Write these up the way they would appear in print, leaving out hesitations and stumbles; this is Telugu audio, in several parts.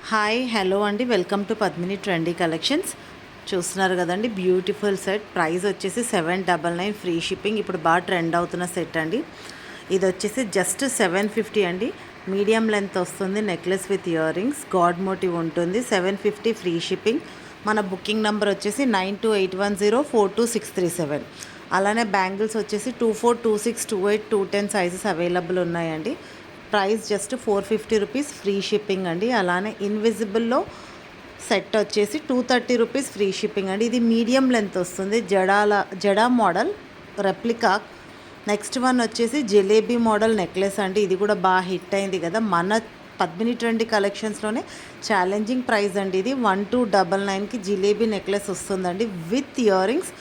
హాయ్ హలో అండి, welcome to Padmini trendy collections. చూస్తున్నారు కదండి, బ్యూటిఫుల్ సెట్. ప్రైస్ వచ్చేసి 799 ఫ్రీ షిప్పింగ్. ఇప్పుడు బాగా ట్రెండ్ అవుతున్న సెట్ అండి. ఇది వచ్చేసి జస్ట్ 750 అండి. మీడియం లెంత్ వస్తుంది, necklace with ear rings, god motif ఉంటుంది. 750 ఫ్రీ షిప్పింగ్. మన బుకింగ్ నెంబర్ వచ్చేసి 9281042637. అలానే బ్యాంగిల్స్ వచ్చేసి 24, 26, 28, 210 సైజెస్ అవైలబుల్ ఉన్నాయండి. Price just 450 rupees free shipping అండి. అలానే ఇన్విజిబుల్లో సెట్ వచ్చేసి 230 రూపీస్ ఫ్రీ షిప్పింగ్ అండి. ఇది మీడియం లెంత్ వస్తుంది, Jada model replica. Next one వచ్చేసి జిలేబీ మోడల్ నెక్లెస్ అండి. ఇది కూడా బాగా హిట్ అయింది కదా మన పద్మిని ట్రెండీ కలెక్షన్స్లోనే. ఛాలెంజింగ్ ప్రైస్ అండి ఇది. 1299కి జిలేబీ నెక్లెస్ వస్తుందండి with ear rings,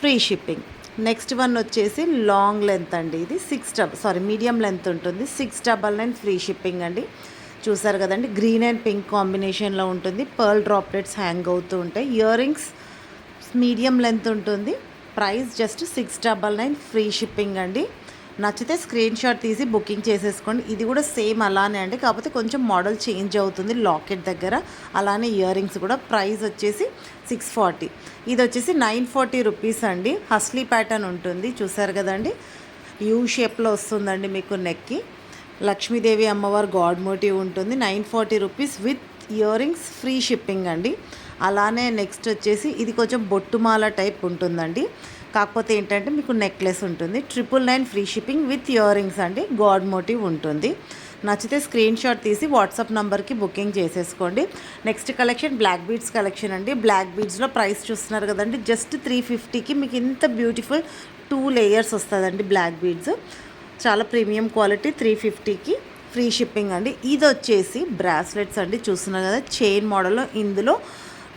free shipping. Next one వచ్చేసి లాంగ్ లెంత్ అండి. ఇది మీడియం లెంత్ ఉంటుంది, 699 ఫ్రీ షిప్పింగ్ అండి. చూసారు కదండి, గ్రీన్ అండ్ పింక్ కాంబినేషన్లో ఉంటుంది. పర్ల్ డ్రాప్లెట్స్ హ్యాంగ్ అవుతూ ఉంటాయి. ఇయర్ రింగ్స్ మీడియం లెంత్ ఉంటుంది. ప్రైస్ జస్ట్ 699 ఫ్రీ షిప్పింగ్ అండి. నచ్చితే స్క్రీన్ షాట్ తీసి బుకింగ్ చేసేసుకోండి. ఇది కూడా సేమ్ అలానే అండి, కాకపోతే కొంచెం మోడల్ చేంజ్ అవుతుంది లాకెట్ దగ్గర. అలానే ఇయర్ రింగ్స్ కూడా. ప్రైస్ వచ్చేసి 640. ఇది వచ్చేసి 940 రూపీస్ అండి. హస్లీ ప్యాటర్న్ ఉంటుంది. చూసారు కదండి, యూ షేప్లో వస్తుందండి మీకు నెక్కి. లక్ష్మీదేవి అమ్మవారు గాడ్ మోటివ్ ఉంటుంది. 940 rupees with ear rings, free shipping అండి. అలానే నెక్స్ట్ వచ్చేసి ఇది కొంచెం బొట్టుమాల టైప్ ఉంటుందండి, కాకపోతే ఏంటంటే మీకు నెక్లెస్ ఉంటుంది. 999 free shipping with ear rings అండి. గాడ్ మోటివ్ ఉంటుంది. నచ్చితే స్క్రీన్ షాట్ తీసి వాట్సాప్ నెంబర్కి బుకింగ్ చేసేసుకోండి. Next collection black beads collection అండి. బ్లాక్ బీడ్స్లో ప్రైస్ చూస్తున్నారు కదండి, జస్ట్ 350కి మీకు ఇంత బ్యూటిఫుల్ 2 లేయర్స్ వస్తుందండి. బ్లాక్ బీడ్స్ చాలా ప్రీమియం క్వాలిటీ. 350కి ఫ్రీ షిప్పింగ్ అండి. ఇది వచ్చేసి బ్రాస్లెట్స్ అండి. చూస్తున్నారు కదా, చైన్ మోడల్లో. ఇందులో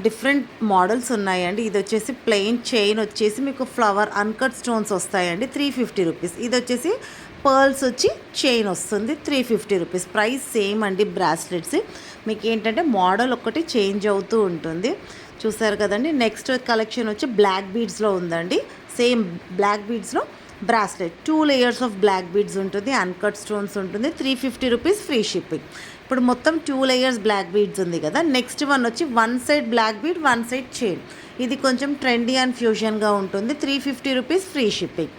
డిఫరెంట్ మోడల్స్ ఉన్నాయండి. ఇది వచ్చేసి ప్లెయిన్ చైన్ వచ్చేసి మీకు ఫ్లవర్ అన్కట్ స్టోన్స్ వస్తాయండి, 350 రూపీస్. ఇది వచ్చేసి పర్ల్స్ వచ్చి చైన్ వస్తుంది, 350 రూపీస్. ప్రైస్ సేమ్ అండి. బ్రాస్లెట్స్ మీకు ఏంటంటే మోడల్ ఒకటి చేంజ్ అవుతూ ఉంటుంది. చూసారు కదండి. నెక్స్ట్ కలెక్షన్ వచ్చి బ్లాక్ బీడ్స్లో ఉందండి. సేమ్ బ్లాక్ బీడ్స్లో bracelet 2 layers of black beads ఉంటుంది, అన్కట్ స్టోన్స్ ఉంటుంది, 350 రూపీస్ ఫ్రీ షిప్పింగ్. ఇప్పుడు మొత్తం 2 లేయర్స్ బ్లాక్ బీడ్స్ ఉంది కదా. నెక్స్ట్ వన్ వచ్చి 1 side black bead, 1 side chain. ఇది కొంచెం ట్రెండీ అండ్ ఫ్యూజన్గా ఉంటుంది, 350 రూపీస్ ఫ్రీ షిప్పింగ్.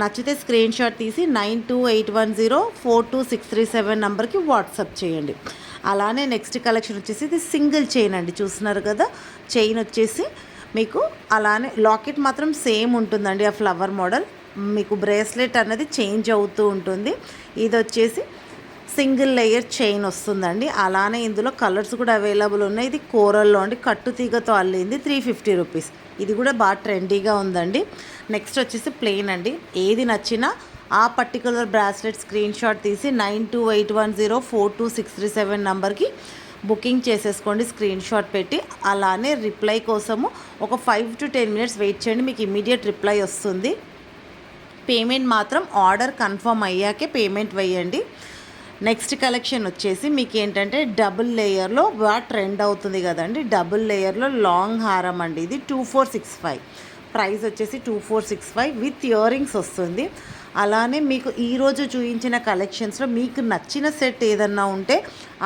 నచ్చితే స్క్రీన్ షాట్ తీసి 9281042637 నెంబర్కి వాట్సాప్ చేయండి. అలానే నెక్స్ట్ కలెక్షన్ వచ్చేసి ఇది సింగిల్ చైన్ అండి. చూస్తున్నారు కదా, చైన్ వచ్చేసి మీకు అలానే లాకెట్ మాత్రం సేమ్ ఉంటుందండి, ఆ ఫ్లవర్ మోడల్. మీకు బ్రేస్లెట్ అనేది చేంజ్ అవుతూ ఉంటుంది. ఇది వచ్చేసి సింగిల్ లేయర్ చైన్ వస్తుందండి. అలానే ఇందులో కలర్స్ కూడా అవైలబుల్ ఉన్నాయి. ఇది కోరల్లో అండి, కట్టుతీగతో అల్లింది, 350 రూపీస్. ఇది కూడా బాగా ట్రెండీగా ఉందండి. నెక్స్ట్ వచ్చేసి ప్లెయిన్ అండి. ఏది నచ్చినా ఆ పర్టికులర్ బ్రాస్లెట్ స్క్రీన్ షాట్ తీసి 9281042637 నెంబర్కి బుకింగ్ చేసేసుకోండి, స్క్రీన్ షాట్ పెట్టి. అలానే రిప్లై కోసము ఒక 5 to 10 మినిట్స్ వెయిట్ చేయండి, మీకు ఇమీడియట్ రిప్లై వస్తుంది. పేమెంట్ మాత్రం ఆర్డర్ కన్ఫర్మ్ అయ్యాకే పేమెంట్ వేయండి. నెక్స్ట్ కలెక్షన్ వచ్చేసి మీకు ఏంటంటే డబుల్ లేయర్లో బాగా ట్రెండ్ అవుతుంది కదండి. డబుల్ లేయర్లో లాంగ్ హారం అండి. ఇది 2465. ప్రైస్ వచ్చేసి 2465 విత్ ఇయర్ రింగ్స్ వస్తుంది. అలానే మీకు ఈరోజు చూపించిన కలెక్షన్స్లో మీకు నచ్చిన సెట్ ఏదన్నా ఉంటే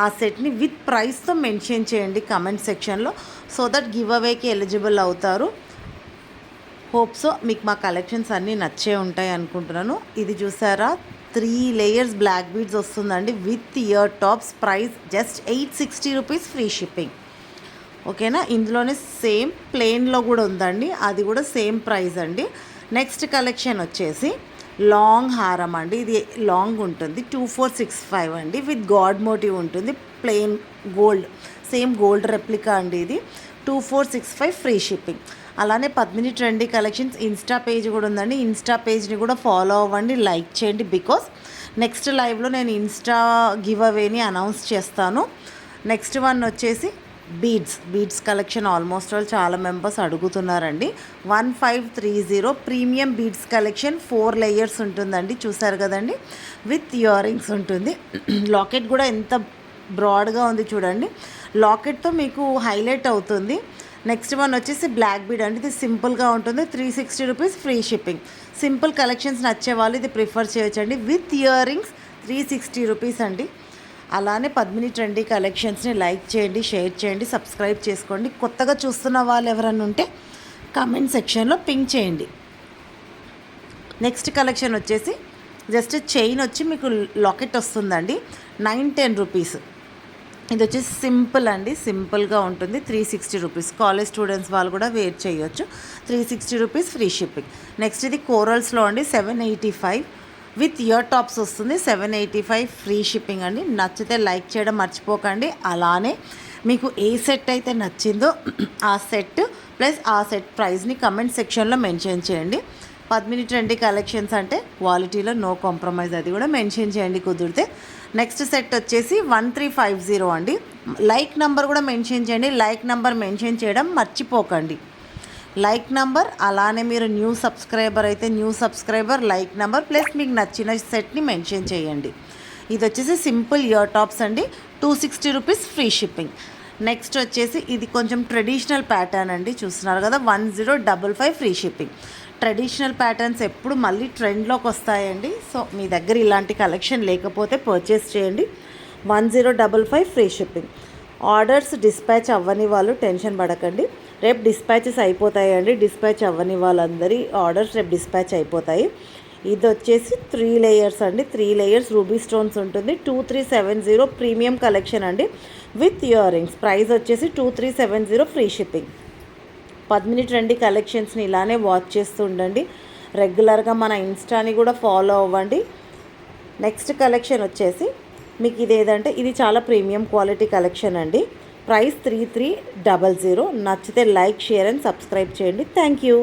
ఆ సెట్ని విత్ ప్రైస్తో మెన్షన్ చేయండి కమెంట్ సెక్షన్లో, సో దట్ గివ్ అవేకి ఎలిజిబుల్ అవుతారు. హోప్సో మీకు మా కలెక్షన్స్ అన్నీ నచ్చే ఉంటాయి అనుకుంటున్నాను. ఇది చూసారా, 3 లేయర్స్ బ్లాక్ బీడ్స్ వస్తుందండి with ear tops. Price just 860 rupees free shipping. ఓకేనా. ఇందులోనే సేమ్ ప్లెయిన్లో కూడా ఉందండి, అది కూడా సేమ్ ప్రైస్ అండి. నెక్స్ట్ కలెక్షన్ వచ్చేసి లాంగ్ హారం అండి. ఇది లాంగ్ ఉంటుంది, 2465 అండి. విత్ గాడ్ మోటివ్ ఉంటుంది, plain gold, same gold replica అండి. ఇది 2465 ఫ్రీ షిప్పింగ్. అలానే Padmini trendy collections Insta page కూడా ఉందండి. ఇన్స్టా పేజ్ని కూడా ఫాలో అవ్వండి, లైక్ చేయండి. బికాస్ నెక్స్ట్ లైవ్లో నేను ఇన్స్టా గివ్ అవేని అనౌన్స్ చేస్తాను. నెక్స్ట్ వన్ వచ్చేసి బీడ్స్ కలెక్షన్. ఆల్మోస్ట్ ఆల్ చాలా మెంబర్స్ అడుగుతున్నారండి. 1530 ప్రీమియం బీడ్స్ కలెక్షన్, 4 లేయర్స్ ఉంటుందండి. చూసారు కదండి, విత్ ఇయర్ రింగ్స్ ఉంటుంది. లాకెట్ కూడా ఎంత బ్రాడ్గా ఉంది చూడండి, లాకెట్తో మీకు హైలైట్ అవుతుంది. నెక్స్ట్ వన్ వచ్చేసి బ్లాక్ బీడ్ అండి. ఇది సింపుల్గా ఉంటుంది, 360 rupees free shipping. Simple collections నచ్చే వాళ్ళు ఇది ప్రిఫర్ చేయొచ్చండి. విత్ ఇయర్ రింగ్స్ 360 రూపీస్ అండి. అలానే పద్మిని ట్రెండీ కలెక్షన్స్ని లైక్ చేయండి, షేర్ చేయండి, సబ్స్క్రైబ్ చేసుకోండి. కొత్తగా చూస్తున్న వాళ్ళు ఎవరైనా ఉంటే కామెంట్ సెక్షన్లో పింక్ చేయండి. నెక్స్ట్ కలెక్షన్ వచ్చేసి జస్ట్ చైన్ వచ్చి మీకు లాకెట్ వస్తుందండి, 9-10 రూపీస్. ఇది వచ్చేసి సింపుల్ అండి, సింపుల్గా ఉంటుంది. 360 రూపీస్. కాలేజ్ స్టూడెంట్స్ వాళ్ళు కూడా వేర్ చేయొచ్చు. 360 రూపీస్ ఫ్రీ షిప్పింగ్. నెక్స్ట్ ఇది కోరల్స్లో అండి, 785 విత్ ఇయర్ టాప్స్ వస్తుంది. 785 ఫ్రీ షిప్పింగ్ అండి. నచ్చితే లైక్ చేయడం మర్చిపోకండి. అలానే మీకు ఏ సెట్ అయితే నచ్చిందో ఆ సెట్ ప్లస్ ఆ సెట్ ప్రైస్ని కమెంట్ సెక్షన్లో మెన్షన్ చేయండి. పద్మిని ట్రెండీ కలెక్షన్స్ అంటే క్వాలిటీలో నో కాంప్రమైజ్, అది కూడా మెన్షన్ చేయండి కుదిరితే. నెక్స్ట్ సెట్ వచ్చేసి 1350 అండి. లైక్ నెంబర్ కూడా మెన్షన్ చేయండి. లైక్ నెంబర్ మెన్షన్ చేయడం మర్చిపోకండి. లైక్ నెంబర్, అలానే మీరు న్యూ సబ్స్క్రైబర్ అయితే new subscriber like number plus మీకు నచ్చిన సెట్ని మెన్షన్ చేయండి. ఇది వచ్చేసి సింపుల్ ఇయర్ టాప్స్ అండి, 260 రూపీస్ ఫ్రీ షిప్పింగ్. నెక్స్ట్ వచ్చేసి ఇది కొంచెం ట్రెడిషనల్ ప్యాటర్న్ అండి, చూస్తున్నారు కదా, 1055 ఫ్రీ షిప్పింగ్. ట్రెడిషనల్ ప్యాటర్న్స్ ఎప్పుడు మళ్ళీ ట్రెండ్లోకి వస్తాయండి. సో మీ దగ్గర ఇలాంటి కలెక్షన్ లేకపోతే పర్చేస్ చేయండి. 1055 ఫ్రీ షిప్పింగ్. ఆర్డర్స్ డిస్పాచ్ అవ్వని వాళ్ళు టెన్షన్ పడకండి, రేపు డిస్పాచెస్ అయిపోతాయండి. డిస్పాచ్ అవ్వని వాళ్ళందరి ఆర్డర్స్ రేపు డిస్పాచ్ అయిపోతాయి. ఇది వచ్చేసి 3 లేయర్స్ అండి, 3 లేయర్స్ రూబీ స్టోన్స్ ఉంటుంది. 2370 ప్రీమియం కలెక్షన్ అండి విత్ ఇయర్ రింగ్స్. ప్రైస్ వచ్చేసి 2370 ఫ్రీ షిప్పింగ్. పద్మిని ట్రెండీ కలెక్షన్స్ని ఇలానే వాచ్ చేస్తూ ఉండండి. రెగ్యులర్గా మన ఇన్స్టాని కూడా ఫాలో అవ్వండి. నెక్స్ట్ కలెక్షన్ వచ్చేసి మీకు ఇదేదంటే ఇది చాలా ప్రీమియం క్వాలిటీ కలెక్షన్ అండి. ప్రైస్ 3300. నచ్చితే లైక్, షేర్ అండ్ సబ్స్క్రైబ్ చేయండి. Thank you.